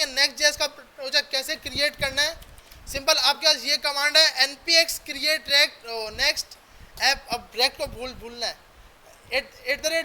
Next JS का project कैसे create करना है। सिंपल आपके पास ये कमांड है npx create react next app. अब रेक्ट को भूलना है,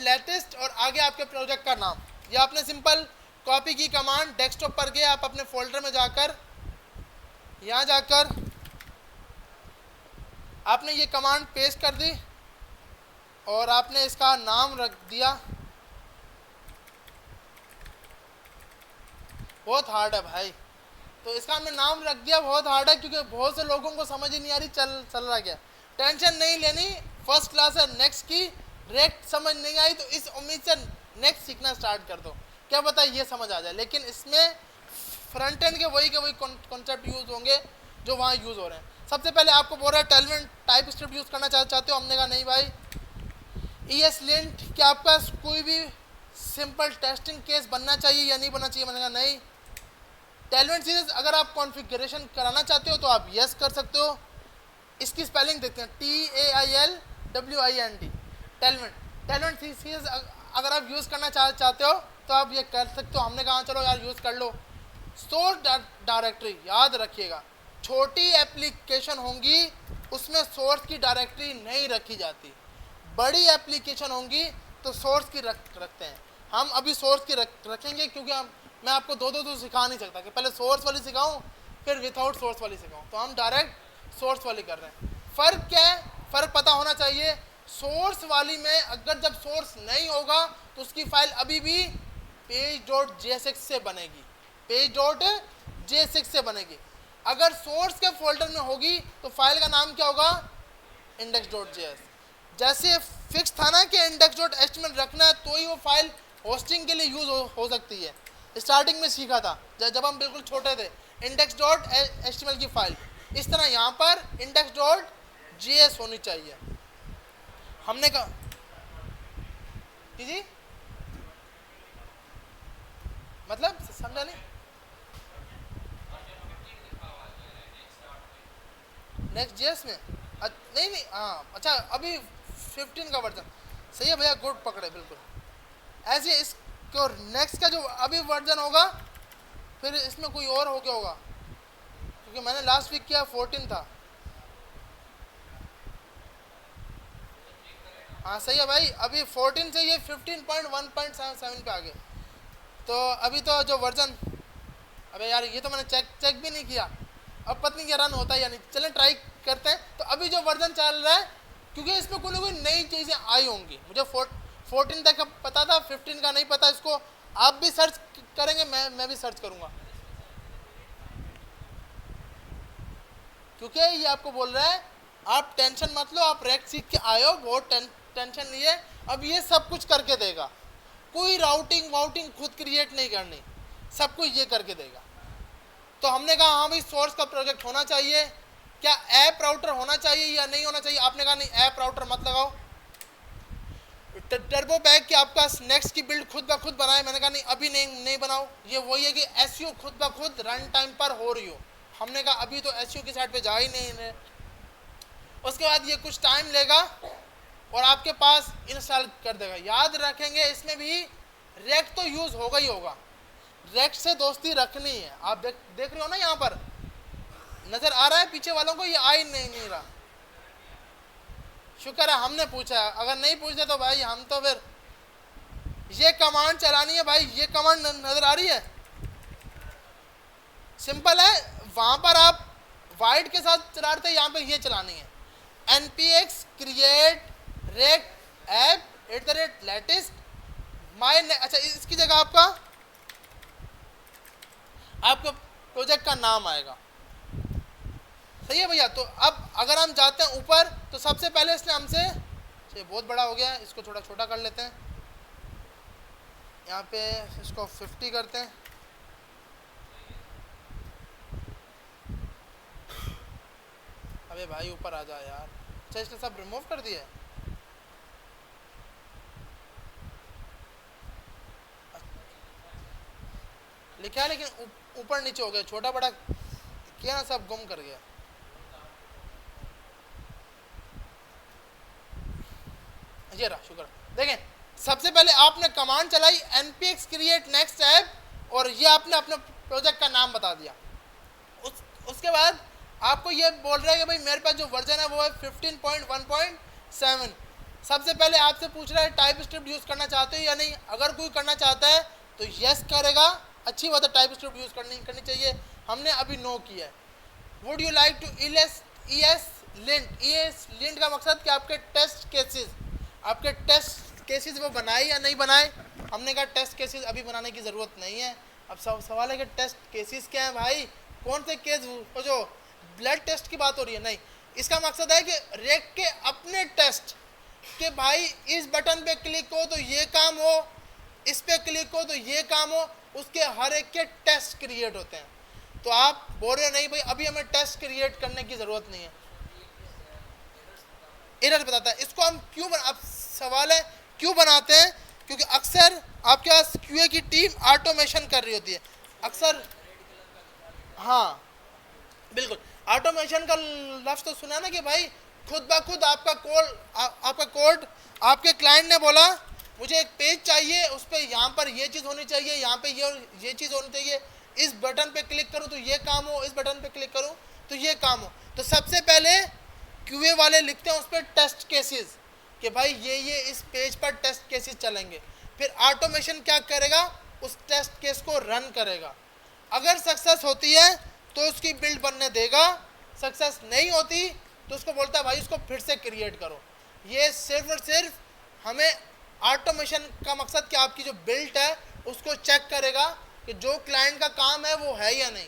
@latest और आगे आपके प्रोजेक्ट का नाम। ये आपने सिंपल कॉपी की कमांड, डेस्कटॉप पर गए आप अपने फोल्डर में जाकर, यहाँ जाकर आपने ये कमांड पेस्ट कर दी और आपने इसका नाम रख दिया। बहुत हार्ड है भाई, तो इसका हमने नाम रख दिया। बहुत हार्ड है क्योंकि बहुत से लोगों को समझ ही नहीं आ रही चल रहा क्या। टेंशन नहीं लेनी, फर्स्ट क्लास है नेक्स्ट की। रेक्ट समझ नहीं आई तो इस उम्मीद से नेक्स्ट सीखना स्टार्ट कर दो, क्या पता ये समझ आ जाए। लेकिन इसमें फ्रंट एंड के वही कॉन्सेप्ट यूज होंगे जो वहाँ यूज हो रहे हैं। सबसे पहले आपको बोल रहा है टेलमेंट टाइप स्क्रिप्ट यूज करना चाहते हो। हमने कहा नहीं भाई, ESLint क्या आपका कोई भी सिंपल टेस्टिंग केस बनना चाहिए या नहीं बनना चाहिए। मैंने कहा नहीं। टेलमेंट सीरीज अगर आप कॉन्फ़िगरेशन कराना चाहते हो तो आप यस कर सकते हो। इसकी स्पेलिंग देखते हैं, TAILWINT टेलमेंट सीरीज अगर आप यूज़ करना चाहते हो तो आप ये कर सकते हो। हमने कहा चलो यार यूज़ कर लो। सोर्स डायरेक्टरी याद रखिएगा, छोटी एप्लीकेशन होंगी उसमें सोर्स की डायरेक्टरी नहीं रखी जाती, बड़ी एप्लीकेशन होंगी तो सोर्स की रखते हैं। हम अभी सोर्स की रखेंगे क्योंकि मैं आपको दो सिखा नहीं सकता कि पहले सोर्स वाली सिखाऊं फिर विदाउट सोर्स वाली सिखाऊं, तो हम डायरेक्ट सोर्स वाली कर रहे हैं। फ़र्क क्या है, फ़र्क पता होना चाहिए। सोर्स वाली में अगर जब सोर्स नहीं होगा तो उसकी फाइल अभी भी page.jsx से बनेगी, page.jsx से बनेगी। अगर सोर्स के फोल्डर में होगी तो फाइल का नाम क्या होगा, index.js। जैसे फिक्स था ना कि index.html रखना है तो ही वो फाइल होस्टिंग के लिए यूज हो सकती है। स्टार्टिंग में सीखा था जब हम बिल्कुल छोटे थे, index.html की फाइल। इस तरह यहाँ पर index.js होनी चाहिए। हमने कहा जी मतलब समझा नहीं। नेक्स्ट जेएस में नहीं हाँ अच्छा, अभी 15 का वर्जन सही है भैया, गुड पकड़े बिल्कुल। ऐसे इसको नेक्स्ट का जो अभी वर्जन होगा फिर इसमें कोई और हो गया होगा क्योंकि मैंने लास्ट वीक किया 14 था। हाँ सही है भाई, अभी 14 से ये 15.1.7 पे आ गए। तो अभी तो जो वर्जन, अबे यार ये तो मैंने चेक भी नहीं किया, अब पता नहीं क्या रन होता है या नहीं। चलें ट्राई करते हैं। तो अभी जो वर्जन चल रहा है क्योंकि इसमें कोई ना कोई नई चीज़ें आई होंगी। मुझे 14 तक पता था, 15 का नहीं पता। इसको आप भी सर्च करेंगे, मैं भी सर्च करूँगा क्योंकि ये आपको बोल रहा है आप टेंशन मत लो, आप रेक्ट सीख के आए हो, बहुत टेंशन नहीं है। अब ये सब कुछ करके देगा, कोई राउटिंग खुद क्रिएट नहीं करनी, सब कुछ ये करके देगा। तो हमने कहा हाँ भाई सोर्स का प्रोजेक्ट होना चाहिए, क्या ऐप राउटर होना चाहिए या नहीं होना चाहिए। आपने कहा नहीं ऐप राउटर मत लगाओ, टर्बो बैग कि आपका नेक्स्ट की बिल्ड खुद ब खुद बनाए। मैंने कहा नहीं अभी नहीं बनाओ। ये वही है कि एसईओ खुद ब खुद रन टाइम पर हो रही हो। हमने कहा अभी तो एसईओ की साइड पे जा ही नहीं रहे। उसके बाद ये कुछ टाइम लेगा और आपके पास इंस्टॉल कर देगा। याद रखेंगे इसमें भी रेक्ट तो यूज होगा ही होगा, रेक्ट से दोस्ती रखनी है। आप देख रहे हो ना, यहाँ पर नजर आ रहा है पीछे वालों को, ये आ ही नहीं रहा। शुक्र है हमने पूछा है, अगर नहीं पूछते तो भाई हम तो फिर ये कमांड चलानी है भाई। ये कमांड नजर आ रही है, सिंपल है। वहां पर आप वाइड के साथ चला रहे थे, यहाँ पे ये चलानी है npx create react app @latest my। अच्छा इसकी जगह आपका प्रोजेक्ट का नाम आएगा, सही है भैया। तो अब अगर हम जाते हैं ऊपर तो सबसे पहले इसने हमसे, ये बहुत बड़ा हो गया, इसको थोड़ा छोटा कर लेते हैं। यहाँ पे इसको 50 करते हैं। अबे भाई ऊपर आ जा यार। अच्छा इसने सब रिमूव कर दिया। लिखा है लेकिन ऊपर नीचे हो गया, छोटा बड़ा किया ना, सब गुम कर गया। ये रहा, शुक्र। देखें सबसे पहले आपने कमांड चलाई npx create next ऐप और ये आपने अपने प्रोजेक्ट का नाम बता दिया। उसके बाद आपको ये बोल रहा है कि भाई मेरे पास जो वर्जन है वो है 15.1.7। सबसे पहले आपसे पूछ रहा है टाइप स्क्रिप्ट यूज़ करना चाहते हो या नहीं। अगर कोई करना चाहता है तो यस करेगा, अच्छी बात है, टाइप स्क्रिप्ट यूज़ करनी चाहिए। हमने अभी नो किया है। Would you like to ES lint का मकसद कि आपके टेस्ट केसेस वो बनाए या नहीं बनाए। हमने कहा टेस्ट केसेस अभी बनाने की ज़रूरत नहीं है। अब सवाल है कि टेस्ट केसेस क्या है भाई, कौन से केस, वो जो ब्लड टेस्ट की बात हो रही है, नहीं। इसका मकसद है कि रेक के अपने टेस्ट कि भाई इस बटन पे क्लिक हो तो ये काम हो, इस पे क्लिक हो तो ये काम हो, उसके हर एक के टेस्ट क्रिएट होते हैं। तो आप बोल रहे हो नहीं भाई अभी हमें टेस्ट क्रिएट करने की ज़रूरत नहीं है, एरर बताता है। इसको हम क्यों अब सवाल है क्यों बनाते हैं, क्योंकि अक्सर आपके पास QA की टीम ऑटोमेशन कर रही होती है अक्सर। हाँ बिल्कुल, ऑटोमेशन का लफ्ज़ तो सुना ना कि भाई खुद ब खुद आपका कोड आपके क्लाइंट ने बोला मुझे एक पेज चाहिए, उस पर यहाँ पर ये चीज़ होनी चाहिए, यहाँ पे ये चीज़ होनी चाहिए, इस बटन पे क्लिक करूँ तो ये काम हो, इस बटन पे क्लिक करूँ तो ये काम हो। तो सबसे पहले QA वाले लिखते हैं उस पर टेस्ट केसेस कि भाई ये इस पेज पर टेस्ट केसेस चलेंगे। फिर ऑटोमेशन क्या करेगा, उस टेस्ट केस को रन करेगा। अगर सक्सेस होती है तो उसकी बिल्ड बनने देगा, सक्सेस नहीं होती तो उसको बोलता है भाई इसको फिर से क्रिएट करो। ये सिर्फ और सिर्फ हमें ऑटोमेशन का मकसद कि आपकी जो बिल्ड है उसको चेक करेगा कि जो क्लाइंट का काम है वो है या नहीं।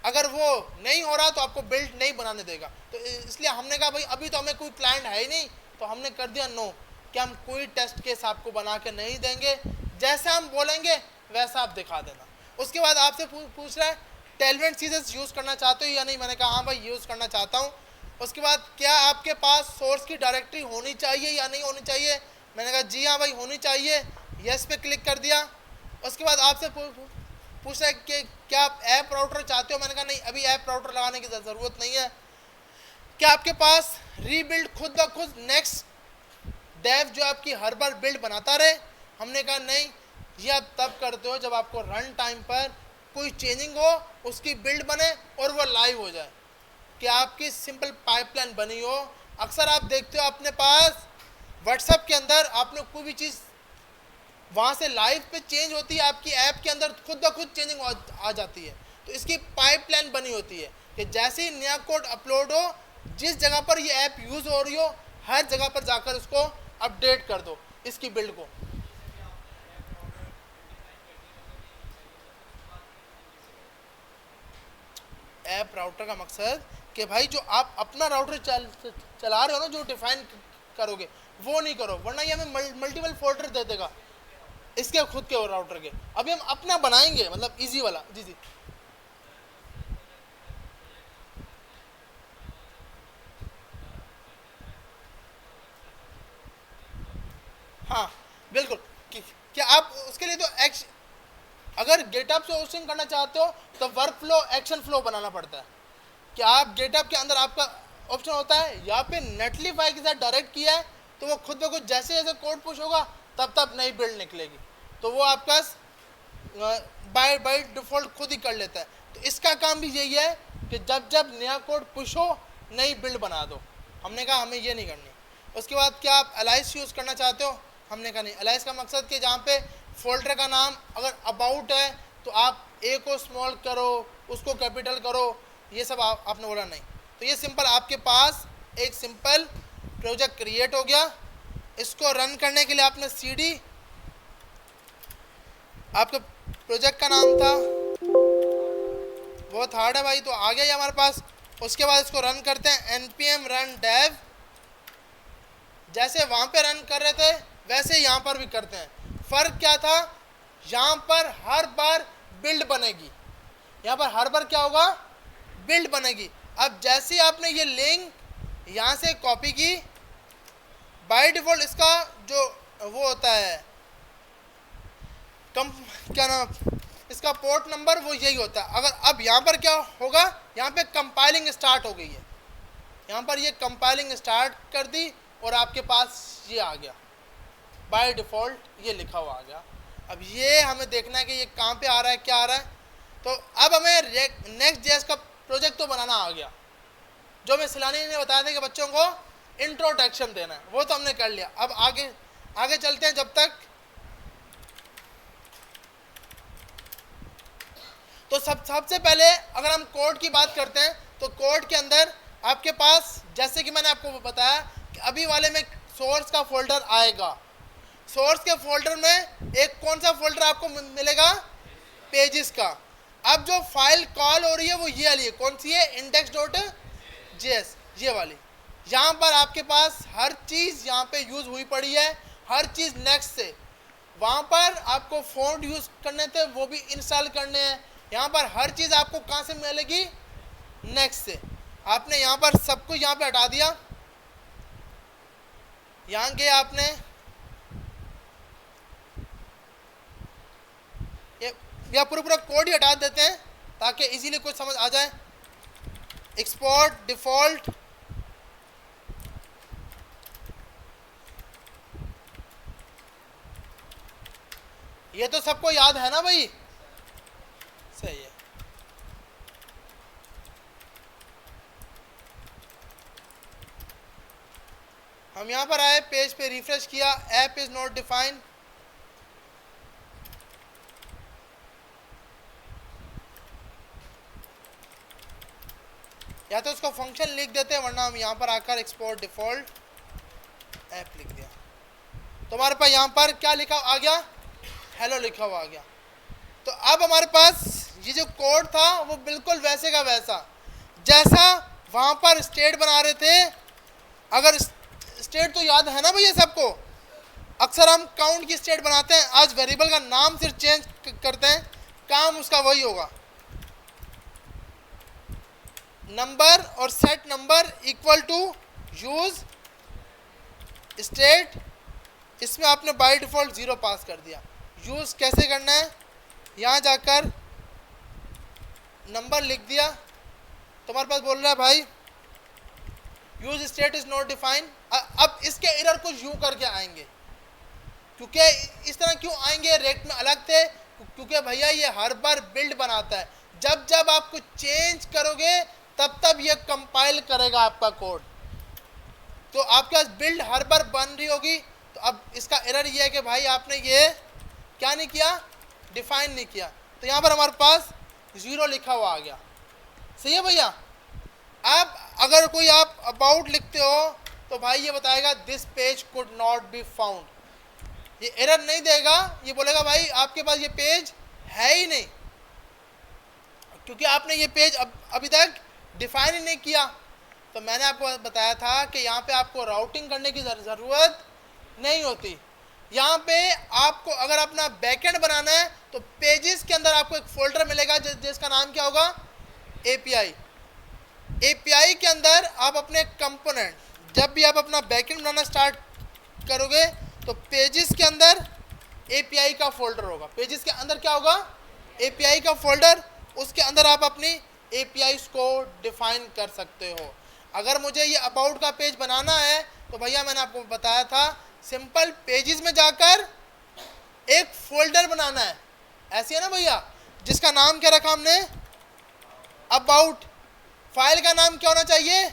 अगर वो नहीं हो रहा तो आपको बिल्ड नहीं बनाने देगा। तो इसलिए हमने कहा भाई अभी तो हमें कोई क्लाइंट है ही नहीं, तो हमने कर दिया नो कि हम कोई टेस्ट केस आपको बना के नहीं देंगे, जैसा हम बोलेंगे वैसा आप दिखा देना। उसके बाद आपसे पूछ रहा है टेलमेंट सीरीज यूज़ करना चाहते हो या नहीं। मैंने कहा हाँ भाई यूज़ करना चाहता हूँ। उसके बाद क्या आपके पास सोर्स की डायरेक्टरी होनी चाहिए या नहीं होनी चाहिए। मैंने कहा जी हाँ भाई होनी चाहिए, यस पे क्लिक कर दिया। उसके बाद आपसे पूछ रहा है कि क्या आप ऐप राउटर चाहते हो। मैंने कहा नहीं अभी ऐप राउटर लगाने की ज़रूरत नहीं है। क्या आपके पास रीबिल्ड खुद ब खुद नेक्स्ट डेव जो आपकी हर बार बिल्ड बनाता रहे। हमने कहा नहीं, ये आप तब करते हो जब आपको रन टाइम पर कोई चेंजिंग हो, उसकी बिल्ड बने और वो लाइव हो जाए, कि आपकी सिंपल पाइपलाइन बनी हो। अक्सर आप देखते हो अपने पास व्हाट्सएप के अंदर आपने कोई भी चीज़ वहाँ से लाइव पे चेंज होती है, आपकी ऐप के अंदर खुद ब खुद चेंजिंग आ जाती है। तो इसकी पाइपलाइन बनी होती है कि जैसे ही नया कोड अपलोड हो, जिस जगह पर ये ऐप यूज़ हो रही हो हर जगह पर जाकर उसको अपडेट कर दो इसकी बिल्ड को। ऐप राउटर का मकसद कि भाई जो आप अपना राउटर चला रहे हो ना, जो डिफाइन करोगे वो नहीं करो, वरना ये हमें मल्टीपल फोल्डर दे देगा इसके खुद के राउटर के। अभी हम अपना बनाएंगे, मतलब इजी वाला। जी जी हाँ बिल्कुल। क्या आप उसके लिए तो अगर गेटअप से होस्टिंग करना चाहते हो तो वर्क फ्लो एक्शन फ्लो बनाना पड़ता है। कि आप गेटअप के अंदर आपका ऑप्शन होता है यहाँ पे नेटलीफाई के साथ डायरेक्ट किया है तो वो खुद ब खुद जैसे जैसे कोड पुश होगा तब तब नई बिल्ड निकलेगी, तो वो आपका बाय डिफ़ॉल्ट खुद ही कर लेता है। तो इसका काम भी यही है कि जब जब नया कोड पुश हो नई बिल्ड बना दो। हमने कहा हमें ये नहीं करनी। उसके बाद क्या आप एलाइस यूज़ करना चाहते हो। हमने कहा नहीं। एलाइस का मकसद कि जहाँ पे फोल्डर का नाम अगर अबाउट है तो आप ए को स्मॉल करो, उसको कैपिटल करो, ये सब आपने बोला नहीं। तो ये सिंपल आपके पास एक सिंपल प्रोजेक्ट क्रिएट हो गया। इसको रन करने के लिए आपने CD आपके प्रोजेक्ट का नाम था, बहुत हार्ड है भाई, तो आ गया ये हमारे पास। उसके बाद इसको रन करते हैं npm run dev। जैसे वहाँ पे रन कर रहे थे वैसे यहाँ पर भी करते हैं। फ़र्क क्या था, यहाँ पर हर बार बिल्ड बनेगी, यहाँ पर हर बार क्या होगा, बिल्ड बनेगी। अब जैसे आपने ये लिंक यहाँ से कॉपी की, बाय डिफ़ॉल्ट इसका जो वो होता है क्या नाम इसका पोर्ट नंबर वो यही होता है। अगर अब यहाँ पर क्या होगा, यहाँ पे कंपाइलिंग स्टार्ट हो गई है, यहाँ पर ये कंपाइलिंग स्टार्ट कर दी और आपके पास ये आ गया, बाय डिफ़ॉल्ट ये लिखा हुआ आ गया। अब ये हमें देखना है कि ये कहाँ पे आ रहा है, क्या आ रहा है। तो अब हमें नेक्स्ट जेएस का प्रोजेक्ट तो बनाना आ गया, जो मैं सिलानी ने बताया था कि बच्चों को इंट्रोडक्शन देना है, वो तो हमने कर लिया। अब आगे आगे चलते हैं। जब तक तो सबसे पहले अगर हम कोड की बात करते हैं तो कोड के अंदर आपके पास, जैसे कि मैंने आपको बताया कि अभी वाले में सोर्स का फोल्डर आएगा। सोर्स के फोल्डर में एक कौन सा फोल्डर आपको मिलेगा, पेजेस का। अब जो फाइल कॉल हो रही है वो ये वाली है, कौन सी है, index.js, ये वाली। यहाँ पर आपके पास हर चीज़ यहाँ पे यूज़ हुई पड़ी है, हर चीज़ नेक्स्ट से। वहाँ पर आपको फ़ॉन्ट यूज़ करने थे, वो भी इंस्टॉल करने हैं। यहाँ पर हर चीज़ आपको कहाँ से मिलेगी, नेक्स्ट से। आपने यहाँ पर सब कुछ यहाँ पे हटा दिया, यहाँ गए आपने या पूरा कोड ही हटा देते हैं ताकि इजीली कुछ समझ आ जाए। एक्सपोर्ट डिफ़ॉल्ट, ये तो सबको याद है ना भाई, सही है। हम यहाँ पर आए, पेज पे रिफ्रेश किया, ऐप इज नॉट डिफाइंड। या तो उसको फंक्शन लिख देते हैं, वरना हम यहाँ पर आकर एक्सपोर्ट डिफ़ॉल्ट ऐप लिख दिया तो हमारे पास यहाँ पर क्या लिखा आ गया, हेलो लिखा हुआ आ गया। तो अब हमारे पास ये जो कोड था वो बिल्कुल वैसे का वैसा, जैसा वहाँ पर स्टेट बना रहे थे। अगर स्टेट तो याद है ना भैया सबको, अक्सर हम काउंट की स्टेट बनाते हैं, आज वेरिएबल का नाम सिर्फ चेंज करते हैं, काम उसका वही होगा। नंबर और set number equal to use state, इसमें आपने बाय डिफॉल्ट 0 पास कर दिया। यूज कैसे करना है, यहाँ जाकर नंबर लिख दिया, तुम्हारे पास बोल रहा है भाई use state is not defined. अब इसके एरर कुछ यूं करके आएंगे, क्योंकि इस तरह क्यों आएंगे, रेक्ट में अलग थे, क्योंकि भैया ये हर बार बिल्ड बनाता है, जब जब आप कुछ चेंज करोगे तब तब ये कंपाइल करेगा आपका कोड। तो आपके पास बिल्ड हर बार बन रही होगी। तो अब इसका एरर ये है कि भाई आपने ये क्या नहीं किया, डिफाइन नहीं किया। तो यहाँ पर हमारे पास 0 लिखा हुआ आ गया, सही है भैया। अब अगर कोई आप अबाउट लिखते हो तो भाई ये बताएगा this page could not be found, ये एरर नहीं देगा, ये बोलेगा भाई आपके पास ये पेज है ही नहीं, क्योंकि आपने ये पेज अभी तक डिफाइन ही नहीं किया। तो मैंने आपको बताया था कि यहाँ पे आपको राउटिंग करने की ज़रूरत नहीं होती। यहाँ पे आपको अगर अपना बैकएंड बनाना है तो पेजेस के अंदर आपको एक फोल्डर मिलेगा जिसका नाम क्या होगा, एपीआई। एपीआई के अंदर आप अपने कंपोनेंट, जब भी आप अपना बैकएंड बनाना स्टार्ट करोगे तो पेजेस के अंदर एपीआई का फोल्डर होगा। पेजेस के अंदर क्या होगा, एपीआई का फोल्डर, उसके अंदर आप अपनी एपीआईज को डिफाइन कर सकते हो। अगर मुझे ये अबाउट का पेज बनाना है तो भैया मैंने आपको बताया था सिंपल पेजेस में जाकर एक फोल्डर बनाना है, ऐसे है ना भैया, जिसका नाम क्या रखा हमने, अबाउट। फाइल का नाम क्या होना चाहिए,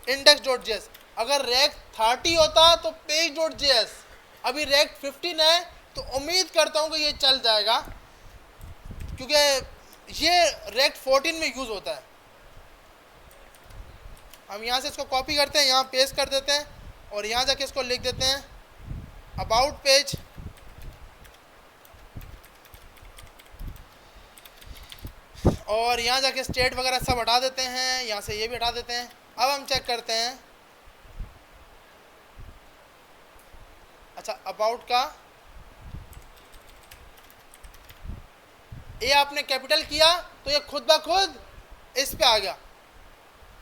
index.js। अगर रेक 30 होता तो page.js, अभी रेक 15 है तो उम्मीद करता हूं कि ये चल जाएगा, क्योंकि ये रेक 14 में यूज होता है। हम यहाँ से इसको कॉपी करते हैं, यहाँ पेस्ट कर देते हैं और यहाँ जाके इसको लिख देते हैं अबाउट पेज। और यहाँ जाके स्टेट वगैरह सब हटा देते हैं, यहाँ से ये भी हटा देते हैं। अब हम चेक करते हैं, अच्छा अबाउट का ये आपने कैपिटल किया तो ये खुद ब खुद इस पे आ गया।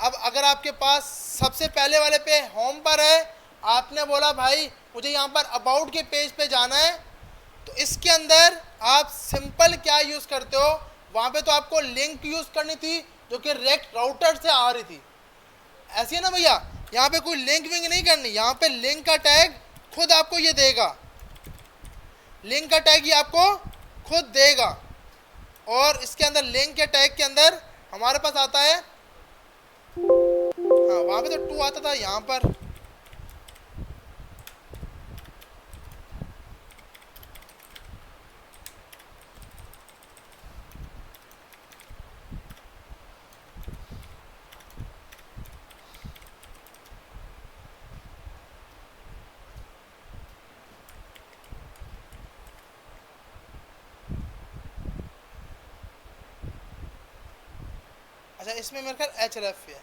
अब अगर आपके पास सबसे पहले वाले पे होम पर है, आपने बोला भाई मुझे यहाँ पर अबाउट के पेज पे जाना है, तो इसके अंदर आप सिंपल क्या यूज़ करते हो, वहाँ पे तो आपको लिंक यूज़ करनी थी जो कि रेक्ट राउटर से आ रही थी, ऐसी है ना भैया। यहाँ पे कोई लिंक विंक नहीं करनी, यहाँ पे लिंक का टैग खुद आपको ये देगा। लिंक का टैग ये आपको खुद देगा। और इसके अंदर लिंक के टैग के अंदर हमारे पास आता है, हाँ वहाँ पे तो 2 आता था, यहाँ पर अच्छा इसमें मेरे ख्याल href है।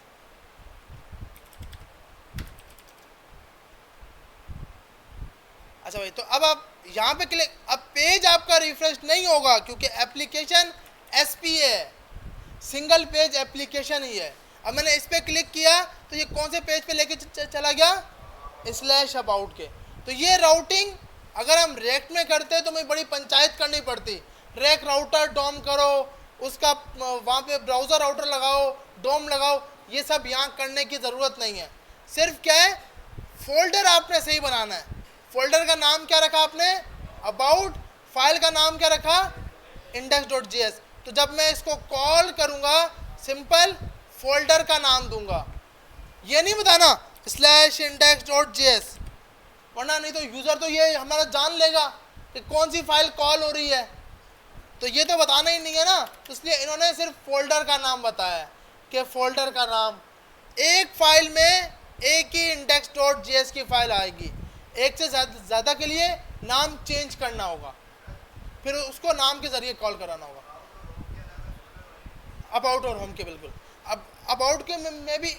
अच्छा भाई, तो अब आप यहाँ पे क्लिक, अब पेज आपका रिफ्रेश नहीं होगा क्योंकि एप्लीकेशन SPA है, सिंगल पेज एप्लीकेशन ही है। अब मैंने इस पे क्लिक किया तो ये कौन से पेज पे लेके चला गया, /about के। तो ये राउटिंग अगर हम रेक्ट में करते तो हमें बड़ी पंचायत करनी पड़ती, रेक राउटर डोम करो, उसका वहाँ पे ब्राउज़र राउटर लगाओ, डोम लगाओ, ये सब यहाँ करने की ज़रूरत नहीं है। सिर्फ क्या है, फोल्डर आपने सही बनाना है। फोल्डर का नाम क्या रखा आपने, अबाउट, फाइल का नाम क्या रखा, index.js। तो जब मैं इसको कॉल करूँगा सिंपल फोल्डर का नाम दूंगा, ये नहीं बताना /index.js, वरना नहीं तो यूज़र तो ये हमारा जान लेगा कि कौन सी फाइल कॉल हो रही है, तो ये तो बताना ही नहीं है ना। तो इसलिए इन्होंने सिर्फ फोल्डर का नाम बताया कि फोल्डर का नाम, एक फाइल में एक ही index.js की फाइल आएगी, एक से ज़्यादा के लिए नाम चेंज करना होगा, फिर उसको नाम के ज़रिए कॉल कराना होगा। अबाउट और होम के बिल्कुल, अब अबाउट के में भी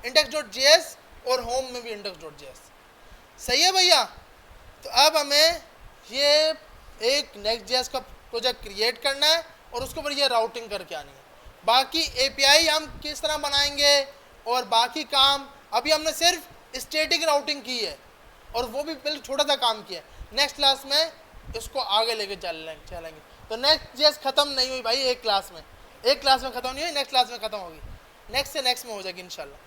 index.js और होम में भी index.js। सही है भैया। तो अब हमें ये एक Next.js का प्रोजेक्ट क्रिएट करना है और उसके ऊपर ये राउटिंग करके आनी है। बाकी API हम किस तरह बनाएंगे और बाकी काम, अभी हमने सिर्फ स्टैटिक राउटिंग की है और वो भी बिल्कुल छोटा सा काम किया है। नेक्स्ट क्लास में इसको आगे लेके चलेंगे। तो Next.js ख़त्म नहीं हुई भाई, एक क्लास में ख़त्म नहीं हुई, नेक्स्ट क्लास में ख़त्म होगी, नेक्स्ट से नेक्स्ट में हो जाएगी इंशाल्लाह।